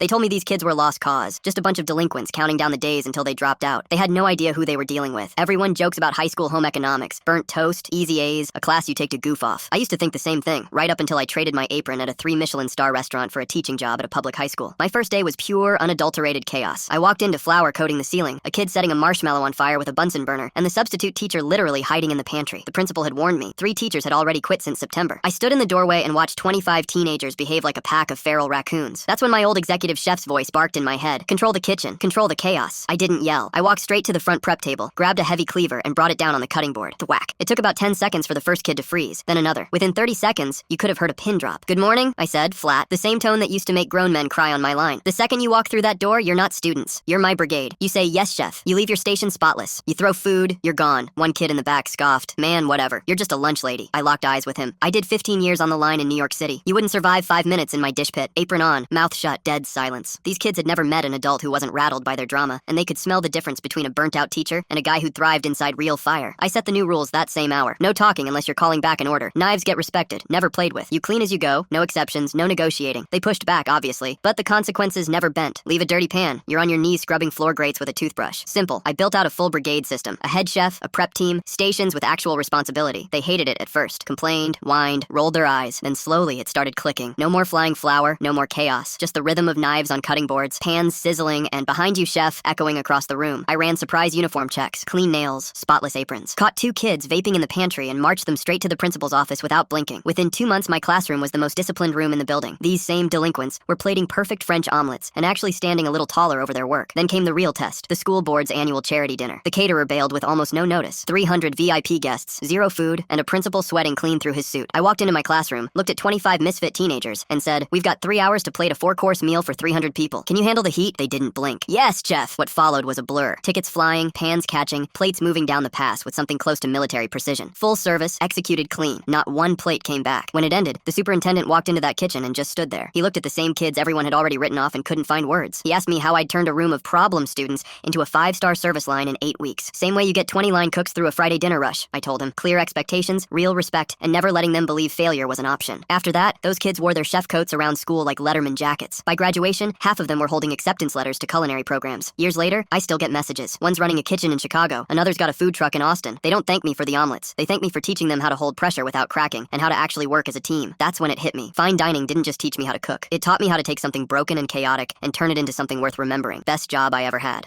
They told me these kids were a lost cause, just a bunch of delinquents counting down the days until they dropped out. They had no idea who they were dealing with. Everyone jokes about high school home economics, burnt toast, easy A's, a class you take to goof off. I used to think the same thing, right up until I traded my apron at a 3-Michelin star restaurant for a teaching job at a public high school. My first day was pure, unadulterated chaos. I walked into flour coating the ceiling, a kid setting a marshmallow on fire with a Bunsen burner, and the substitute teacher literally hiding in the pantry. The principal had warned me. 3 teachers had already quit since September. I stood in the doorway and watched 25 teenagers behave like a pack of feral raccoons. That's when my old executive chef's voice barked in my head. Control the kitchen. Control the chaos. I didn't yell. I walked straight to the front prep table, grabbed a heavy cleaver, and brought it down on the cutting board. Thwack. It took about 10 seconds for the first kid to freeze, then another. Within 30 seconds, you could have heard a pin drop. Good morning, I said, flat, the same tone that used to make grown men cry on my line. The second you walk through that door, you're not students. You're my brigade. You say, yes, chef. You leave your station spotless. You throw food, you're gone. One kid in the back scoffed. Man, whatever. You're just a lunch lady. I locked eyes with him. I did 15 years on the line in New York City. You wouldn't survive 5 minutes in my dish pit. Apron on, mouth shut, dead silence. These kids had never met an adult who wasn't rattled by their drama, and they could smell the difference between a burnt-out teacher and a guy who thrived inside real fire. I set the new rules that same hour. No talking unless you're calling back an order. Knives get respected, never played with. You clean as you go, no exceptions, no negotiating. They pushed back, obviously, but the consequences never bent. Leave a dirty pan. You're on your knees scrubbing floor grates with a toothbrush. Simple. I built out a full brigade system. A head chef, a prep team, stations with actual responsibility. They hated it at first. Complained, whined, rolled their eyes. Then slowly it started clicking. No more flying flour, no more chaos. Just the rhythm of knives on cutting boards, pans sizzling, and behind you, chef, echoing across the room. I ran surprise uniform checks, clean nails, spotless aprons. Caught 2 kids vaping in the pantry and marched them straight to the principal's office without blinking. Within 2 months, my classroom was the most disciplined room in the building. These same delinquents were plating perfect French omelets and actually standing a little taller over their work. Then came the real test, the school board's annual charity dinner. The caterer bailed with almost no notice. 300 VIP guests, 0 food, and a principal sweating clean through his suit. I walked into my classroom, looked at 25 misfit teenagers, and said, "We've got 3 hours to plate a 4-course meal for 300 people. Can you handle the heat?" They didn't blink. Yes, chef. What followed was a blur. Tickets flying, pans catching, plates moving down the pass with something close to military precision. Full service, executed clean. Not one plate came back. When it ended, the superintendent walked into that kitchen and just stood there. He looked at the same kids everyone had already written off and couldn't find words. He asked me how I'd turned a room of problem students into a 5-star service line in 8 weeks. Same way you get 20 line cooks through a Friday dinner rush, I told him. Clear expectations, real respect, and never letting them believe failure was an option. After that, those kids wore their chef coats around school like Letterman jackets. By graduation, half of them were holding acceptance letters to culinary programs. Years later, I still get messages. One's running a kitchen in Chicago, another's got a food truck in Austin. They don't thank me for the omelets. They thank me for teaching them how to hold pressure without cracking and how to actually work as a team. That's when it hit me. Fine dining didn't just teach me how to cook. It taught me how to take something broken and chaotic and turn it into something worth remembering. Best job I ever had.